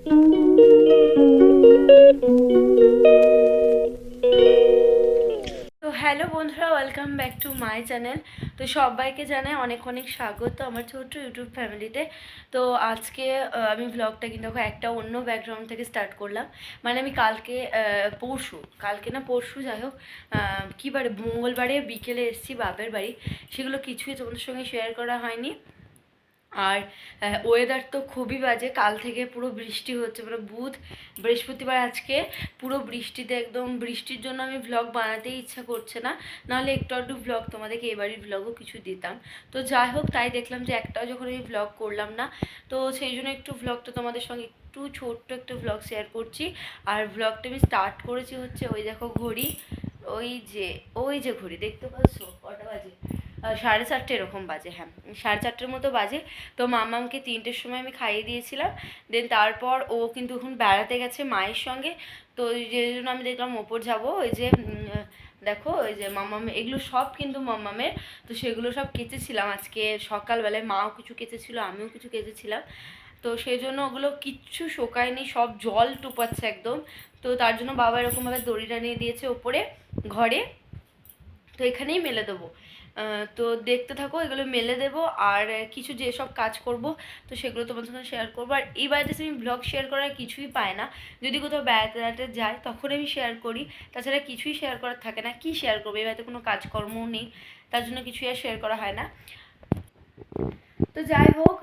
তো হ্যালো বন্ধুরা, welcome back to my channel. তো সবাইকে জানাই অনেক অনেক স্বাগত আমার ছোট্ট ইউটিউব ফ্যামিলিতে। তো আজকে আমি ব্লগটা কিন্তু একটা অন্য ব্যাকগ্রাউন্ড থেকে স্টার্ট করলাম। মানে আমি কালকে না পরশু যাই হোক, কী বারে, মঙ্গলবারে বিকেলে এসেছি বাপের বাড়ি। সেগুলো কিছুই তোমাদের সঙ্গে শেয়ার করা হয়নি। আর ওয়েদার তো খুবই বাজে, কাল থেকে পুরো বৃষ্টি হচ্ছে, মানে বৃহস্পতিবার আজকে পুরো বৃষ্টিতে, একদম বৃষ্টির জন্য আমি ভ্লগ বানাতেই ইচ্ছা করছে না, নাহলে একটু একটু ভ্লগ তোমাদেরকে এবারের ভ্লগও কিছু দিতাম। তো যাই হোক, তাই দেখলাম যে একটাও যখন আমি ভ্লগ করলাম না, তো সেই জন্য একটু ভ্লগটা তোমাদের সঙ্গে একটু ছোট্ট একটা ভ্লগ শেয়ার করছি। আর ভ্লগটা আমি স্টার্ট করেছি হচ্ছে, ওই দেখো ঘড়ি, ওই যে ঘড়ি দেখতে পাচ্ছ কটা বাজে, 4:30 এরকম বাজে, হ্যাঁ 4:30 মতো বাজে। তো মামামকে 3টের সময় আমি খাইয়ে দিয়েছিলাম। দেন তারপর ও কিন্তু এখন বেড়াতে গেছে মায়ের সঙ্গে। তো যে জন্য আমি দেখলাম ওপর যাবো, ওই যে দেখো ওই যে মামাম, এগুলো সব কিন্তু মামামের। তো সেগুলো সব কেচেছিলাম আজকে সকালবেলায়, মাও কিছু কেচেছিল, আমিও কিছু কেচেছিলাম। তো সেই জন্য ওগুলো কিচ্ছু শোকায়নি, সব জল টুপাচ্ছে একদম। তো তার জন্য বাবা এরকমভাবে দড়ি টানিয়ে দিয়েছে ওপরে ঘরে। তো এখানেই মেলে দেবো। তো দেখতে থাকো, এগুলো মেলে দেবো। আর কিছু যেসব কাজ করব, তো সেগুলো তোমাদের সঙ্গে শেয়ার করবো। আর এই বাড়িতে আমি ব্লগ শেয়ার করার কিছুই পাই না। যদি কোথাও বেড়াতে বেড়াতে যাই তখন আমি শেয়ার করি, তাছাড়া কিছুই শেয়ার করার থাকে না। কি শেয়ার করবো, এই বাড়িতে কোনো কাজকর্মও নেই, তার জন্য কিছুই আর শেয়ার করা হয় না। তো যাই হোক,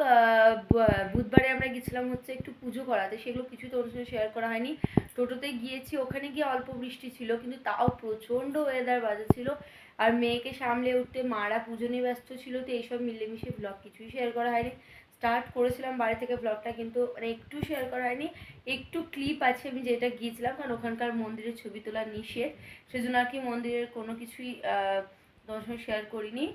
বুধবারে আমরা গেছিলাম হচ্ছে একটু পুজো করাতে, সেগুলো কিছু তোর সঙ্গে শেয়ার করা হয়নি। টোটোতে গিয়েছি, ওখানে গিয়ে অল্প বৃষ্টি ছিল, কিন্তু তাও প্রচণ্ড ওয়েদার বাজে ছিল। আর মেয়েকে সামলে উঠতে মারা পুজো নিয়ে ব্যস্ত ছিল, তো এইসব মিলেমিশে ব্লগ কিছুই শেয়ার করা হয়নি। স্টার্ট করেছিলাম বাড়ি থেকে ব্লগটা, কিন্তু মানে একটু শেয়ার করা হয়নি। একটু ক্লিপ আছে আমি যেটা গিয়েছিলাম, কারণ ওখানকার মন্দিরের ছবি তোলা নিষেধ, সেজন্য আর কি মন্দিরের কোনো কিছুই তোমার সঙ্গে শেয়ার করিনি।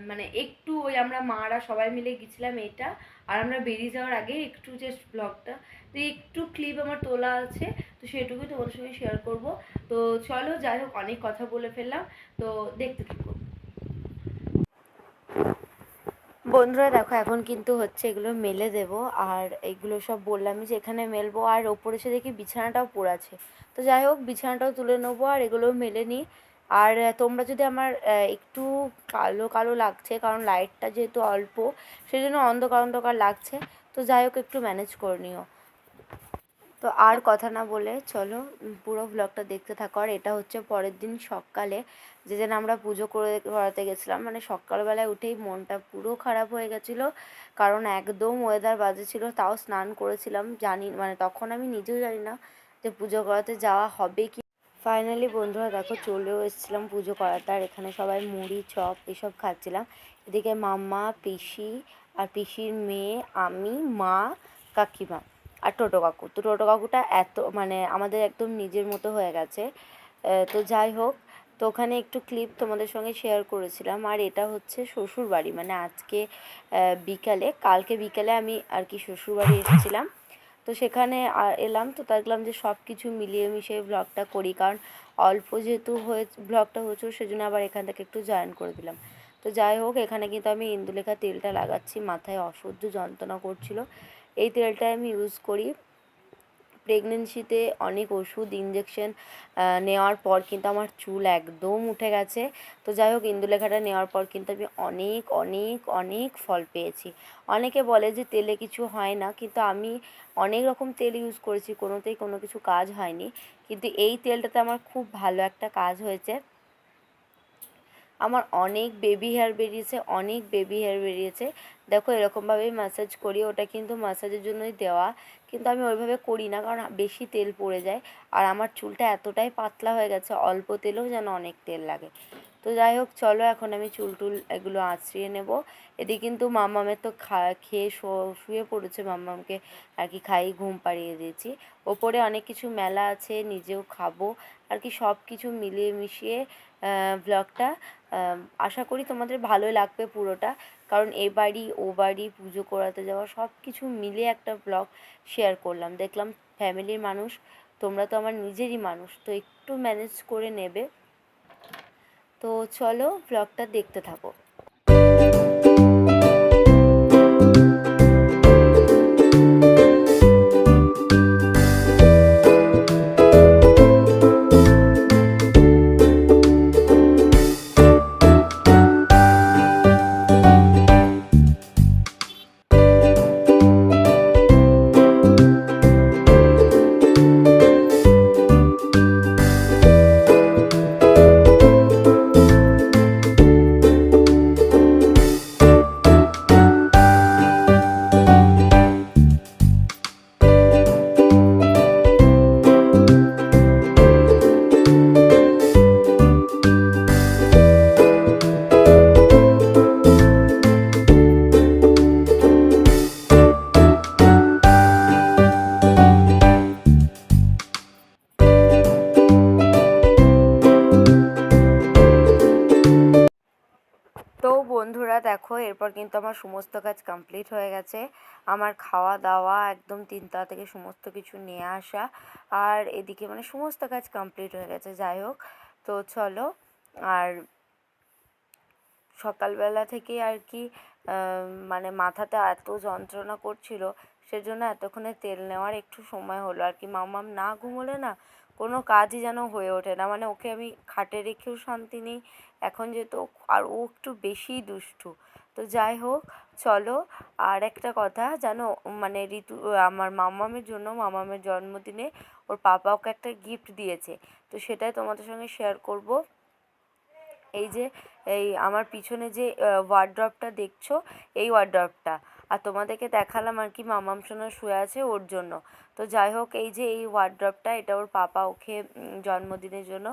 মানে একটু ওই আমরা মারা সবাই মিলে গেছিলাম এটা, আর আমরা বেরিয়ে যাওয়ার আগে একটু জাস্ট ব্লগটা, তো একটু ক্লিপ আমার তোলা আছে, তো সেটুকুই তোমাদের সঙ্গে শেয়ার করব। তো চলো, যাই হোক অনেক কথা বলে ফেললাম, তো দেখতে থাকো বন্ধুরা। দেখো এখন কিন্তু হচ্ছে এগুলো মেলে দেব, আর এইগুলো সব বললামই যে এখানে মেলবো। আর ওপরে এসে দেখি বিছানাটাও পড়ে আছে, তো যাই হোক বিছানাটাও তুলে নেবো আর এগুলোও মেলে নিই। আর তোমরা যদি আমার একটু কালো কালো লাগছে, কারণ লাইটটা যেহেতু অল্প, সেই জন্য অন্ধকার অন্ধকার লাগছে, তো যাই হোক একটু ম্যানেজ করে নিও। তো আর কথা না বলে চলো পুরো ভ্লগটা দেখতে থাকো। আর এটা হচ্ছে পরের দিন সকালে, যেদিন আমরা পুজো করাতে গেছিলাম, মানে সকালবেলায় উঠেই মনটা পুরো খারাপ হয়ে গেছিলো, কারণ একদম ওয়েদার বাজে ছিল। তাও স্নান করেছিলাম, মানে তখন আমি নিজেও জানি না যে পুজো করাতে যাওয়া হবে কি। ফাইনালি বন্ধুরা দেখো চলেও এসেছিলাম পুজো করাতে, আর এখানে সবাই মুড়ি চপ এসব খাচ্ছিলাম। এদিকে মাম্মা, পিসি আর পিসির মেয়ে, আমি, মা, কাকিমা আর টোটো কাকু। তো টোটো কাকুটা এত মানে আমাদের একদম নিজের মতো হয়ে গেছে। তো যাই হোক, তো ওখানে একটু ক্লিপ তোমাদের সঙ্গে শেয়ার করেছিলাম। আর এটা হচ্ছে শ্বশুর বাড়ি, মানে আজকে কালকে বিকালে আমি আর কি শ্বশুর বাড়ি এসেছিলাম। তো সেখানে এলাম, তো দেখলাম যে সব কিছু মিলিয়ে মিশিয়ে ব্লগটা করি, কারণ অল্প যেহেতু ব্লগটা হয়েছিল, সেজন্য আবার এখান থেকে একটু জয়েন করে দিলাম। তো যাই হোক, এখানে কিন্তু আমি ইন্দুলেখা তেলটা লাগাচ্ছি, মাথায় অসহ্য যন্ত্রণা করছিল। এই তেলটাই আমি ইউজ করি। প্রেগনেন্সিতে অনেক ওষুধ ইঞ্জেকশন নেওয়ার পর কিন্তু আমার চুল একদম উঠে গেছে। তো যাই হোক, ইন্দুলেখাটা নেওয়ার পর কিন্তু আমি অনেক অনেক অনেক ফল পেয়েছি। অনেকে বলে যে তেলে কিছু হয় না, কিন্তু আমি অনেক রকম তেল ইউজ করেছি, কোনোতেই কোনো কিছু কাজ হয়নি। কিন্তু এই তেলটাতে আমার খুব ভালো একটা কাজ হয়েছে। আমার অনেক বেবি হেয়ার বেরিয়েছে। দেখো এরকমভাবেই ম্যাসাজ করি, ওটা কিন্তু ম্যাসাজের জন্যই দেওয়া, কিন্তু আমি ওইভাবে করি না, কারণ বেশি তেল পড়ে যায়। আর আমার চুলটা এতটাই পাতলা হয়ে গেছে, অল্প তেলেও যেন অনেক তেল লাগে। তো যাই হোক চলো, এখন আমি চুল টুল এগুলো আঁচড়িয়ে নেব। এদিকে কিন্তু মাম্মামের তো খেয়ে শুয়ে পড়েছে, মাম্মামকে আর কি খাইয়ে ঘুম পাড়িয়ে দিয়েছি। ওপরে অনেক কিছু মেলা আছে, নিজেও খাবো আর কি, সব কিছু মিলিয়ে মিশিয়ে ব্লগটা আশা করি তোমাদের ভালোই লাগবে পুরোটা, কারণ এ বাড়ি ও বাড়ি পুজো করাতে যাওয়া সব কিছু মিলে একটা ব্লগ শেয়ার করলাম। দেখলাম ফ্যামিলির মানুষ, তোমরা তো আমার নিজেরই মানুষ, তো একটু ম্যানেজ করে নেবে। তো চলো ব্লগটা দেখতে থাকো। এরপর কিন্তু আমার সমস্ত কাজ কমপ্লিট হয়ে গেছে। আমার খাওয়া দাওয়া একদম 3তলা থেকে সমস্ত কিছু নিয়ে আসা, আর এদিকে মানে সমস্ত কাজ কমপ্লিট হয়ে গেছে। যাই হোক, তো চলো। আর সকালবেলা থেকে আর কি মানে মাথাটা এত যন্ত্রণা করছিল, সেজন্য এতক্ষণে তেল নেওয়ার একটু সময় হলো আর কি। মাম্মাম না ঘুমোলে না কোনো কাজই যেন হয়ে ওঠে না, মানে ওকে আমি খাটে রেখেও শান্তি নেই এখন, যেহেতু আর ও একটু বেশিই দুষ্টু। তো যাই হোক, চলো। আর একটা কথা জানো, মানে ঋতু আমার মাম্মামের জন্য, মাম্মামের জন্মদিনে ওর পাপা ওকে একটা গিফট দিয়েছে, তো সেটাই তোমাদের সঙ্গে শেয়ার করব। এই যে এই আমার পিছনে যে ওয়ার্ড্রপটা দেখছো, এই ওয়ার্ড্রপটা, আর তোমাদেরকে দেখালাম আর কি মামাম সোনা শুয়ে আছে ওর জন্য। তো যাই হোক, এই যে এই ওয়ার্ড্রপটা, এটা ওর পাপা ওকে জন্মদিনের জন্য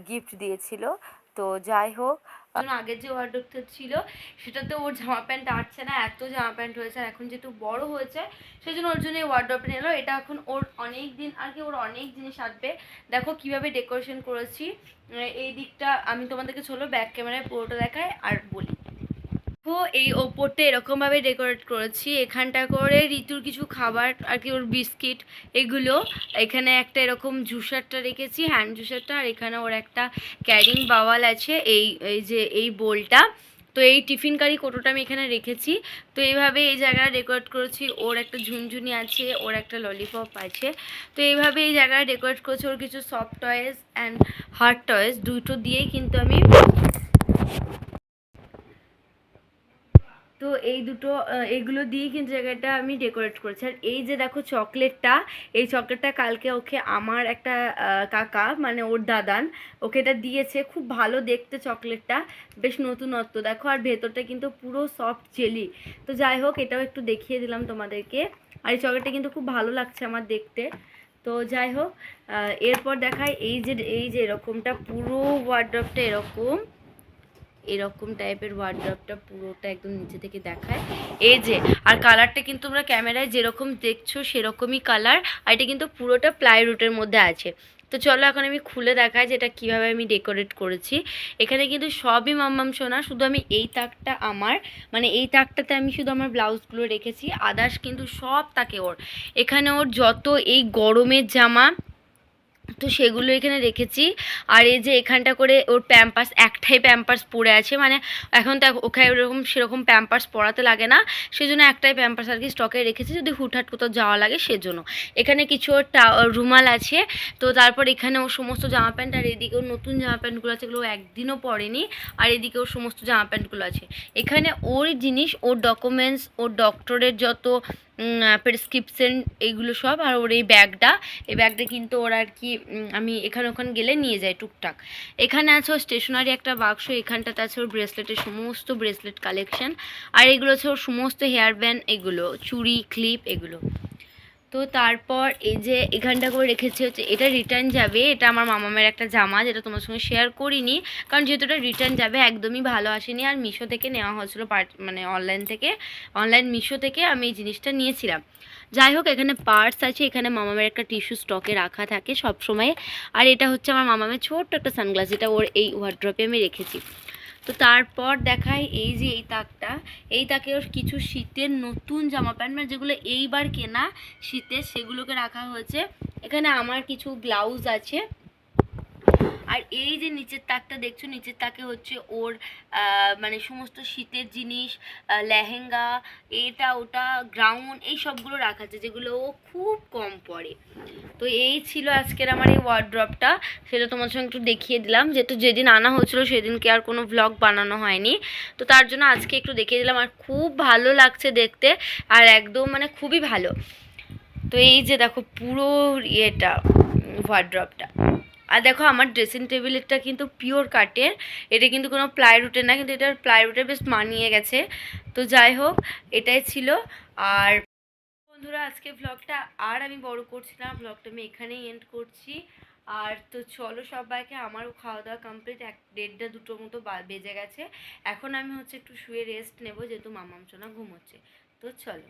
গিফট দিয়েছিল। তো যাই হোক, আগের যে ওয়ার্ড্রপটা ছিল সেটাতে ওর জামা প্যান্ট আটছে না, এত জামা প্যান্ট হয়েছে। আর এখন যেহেতু বড় হয়েছে সেই জন্য ওর জন্য এই ওয়ার্ড্রপটা নিল। এটা এখন ওর অনেক দিন আর কি, ওর অনেক জিনিস আসবে। দেখো কিভাবে ডেকোরেশন করেছি। এই দিকটা আমি তোমাদেরকে চলো ব্যাক ক্যামেরায় পুরোটা দেখাই আর বলি। ও এই ওপরটা এরকমভাবে ডেকোরেট করেছি, এখানটা করে ঋতুর কিছু খাবার আর কি, ওর বিস্কিট এগুলো। এখানে একটা এরকম জুসারটা রেখেছি, হ্যান্ড জুসারটা, আর এখানে ওর একটা ক্যারিং বাওয়াল আছে, এই এই যে এই বোলটা। তো এই টিফিন কারি কোটোটা আমি এখানে রেখেছি। তো এইভাবে এই জায়গাটা ডেকোরেট করেছি। ওর একটা ঝুনঝুনি আছে, ওর একটা ললিপপ আছে। তো এইভাবে এই জায়গাটা ডেকোরেট করেছি। ওর কিছু soft toys and hard toys দুটো দিয়েই কিন্তু আমি, তো এই দুটো এইগুলো দিয়ে কিন্তু জায়গাটা আমি ডেকোরেট করেছি। আর এই যে দেখো চকলেটটা, এই চকলেটটা কালকে ওকে আমার একটা কাকা, মানে ওর দাদান, ওকে এটা দিয়েছে। খুব ভালো দেখতে চকলেটটা, বেশ নতুনত্ব দেখো। আর ভেতরটা কিন্তু পুরো সফট জেলি। তো যাই হোক, এটাও একটু দেখিয়ে দিলাম তোমাদেরকে। আর এই চকলেটটা কিন্তু খুব ভালো লাগছে আমার দেখতে। তো যাই হোক, এরপর দেখায় এই যে এরকমটা পুরো ওয়ার্ড্রপটা এরকম টাইপের ওয়ার্ড্রপটা পুরোটা একদম নিচে থেকে দেখায়। এই যে, আর কালারটা কিন্তু তোমরা ক্যামেরায় যেরকম দেখছো সেরকমই কালার। আর এটা কিন্তু পুরোটা প্লাইউডের মধ্যে আছে। তো চলো এখন আমি খুলে দেখাই যে এটা কীভাবে আমি ডেকোরেট করেছি। এখানে কিন্তু সবই মাম্মাম সোনা, শুধু আমি এই তাকটা আমার, মানে এই তাকটাতে আমি শুধু আমার ব্লাউজগুলো রেখেছি, আদার্স কিন্তু সব তাকে ওর। এখানে ওর যত এই গরমের জামা, তো সেগুলো এখানে রেখেছি। আর এই যে এখানটা করে ওর প্যাম্পার্স, একটাই প্যাম্পার্স পরে আছে, মানে এখন তো ওকে এরকম সেরকম প্যাম্পার্স পরাতে লাগে না, সেজন্য একটাই প্যাম্পার্স আর কি স্টকে রেখেছি, যদি হুটহাট কোথাও যাওয়া লাগে সেজন্য। এখানে কিছু ওর রুমাল আছে। তো তারপর এখানে ওর সমস্ত জামা প্যান্ট, আর এদিকে ওর নতুন জামা প্যান্টগুলো আছে, এগুলো একদিনও পরেনি। আর এদিকে ওর সমস্ত জামা প্যান্টগুলো আছে। এখানে ওর জিনিস, ওর ডকুমেন্টস, ওর ডক্টরের যত প্রেসক্রিপশন, এইগুলো সব। আর ওর এই ব্যাগটা কিন্তু ওর আর কি আমি এখানে ওখানে গেলে নিয়ে যাই টুকটাক। এখানে আছে ওর স্টেশনারি একটা বাক্স, এখানটাতে আছে ওর ব্রেসলেটের সমস্ত ব্রেসলেট কালেকশন। আর এগুলো হচ্ছে ওর সমস্ত হেয়ার ব্যান্ড, এগুলো চুড়ি ক্লিপ এগুলো। তো তারপর এই যে এখানটা করে রেখেছি হচ্ছে, এটা রিটার্ন যাবে। এটা আমার মামামের একটা জামা, যেটা তোমার সঙ্গে শেয়ার করিনি, কারণ যেহেতু এটা রিটার্ন যাবে, একদমই ভালো আসেনি। আর মিশো থেকে নেওয়া হয়েছিলো, মানে অনলাইন মিশো থেকে আমি এই জিনিসটা নিয়েছিলাম। যাই হোক, এখানে পার্স আছে, এখানে মামামের একটা টিস্যু স্টকে রাখা থাকে সব সময়। আর এটা হচ্ছে আমার মামামের ছোট্ট একটা সানগ্লাস, যেটা ওর এই ওয়ার্ড্রপে আমি রেখেছি। তো তারপর দেখাই এই যে এই তাকে ওর কিছু শীতের নতুন জামা প্যান্ট, মানে যেগুলো এইবার কেনা শীতের, সেগুলোকে রাখা হয়েছে। এখানে আমার কিছু ব্লাউজ আছে। আর এই যে নিচের তাকটা দেখছো, নিচের তাকে হচ্ছে ওর মানে সমস্ত শীতের জিনিস, লেহেঙ্গা, এটা ওটা গ্রাউন্ড, এই সবগুলো রাখা আছে, যেগুলো ও খুব কম পরে। তো এই ছিল আজকের আমার এই ওয়ার্ড্রপটা, সেটা তোমার সঙ্গে একটু দেখিয়ে দিলাম, যেহেতু যেদিন আনা হয়েছিল সেদিনকে আর কোনো ভ্লগ বানানো হয়নি, তো তার জন্য আজকে একটু দেখিয়ে দিলাম। আর খুব ভালো লাগছে দেখতে, আর একদম মানে খুবই ভালো। তো এই যে দেখো পুরো ইয়েটা ওয়ার্ড্রপটা। আর দেখো আমার ড্রেসিং টেবিলেরটা কিন্তু পিওর কাঠের, এটা কিন্তু কোনো প্লাইউডের না, কিন্তু এটার প্লাইউডে বেশ মানিয়ে গেছে। তো যাই হোক, এটাই ছিল। আর বন্ধুরা, আজকে ভ্লগটা আর আমি বড় করছি না, ভ্লগটা আমি এখানেই এন্ড করছি। আর তো চলো সবাইকে, আমারও খাওয়া দাওয়া কমপ্লিট, 1:30 2টোর মতো বেজে গেছে। এখন আমি হচ্ছে একটু শুয়ে রেস্ট নেব, যেহেতু মামাম সোনা ঘুমোচ্ছে। তো চলো।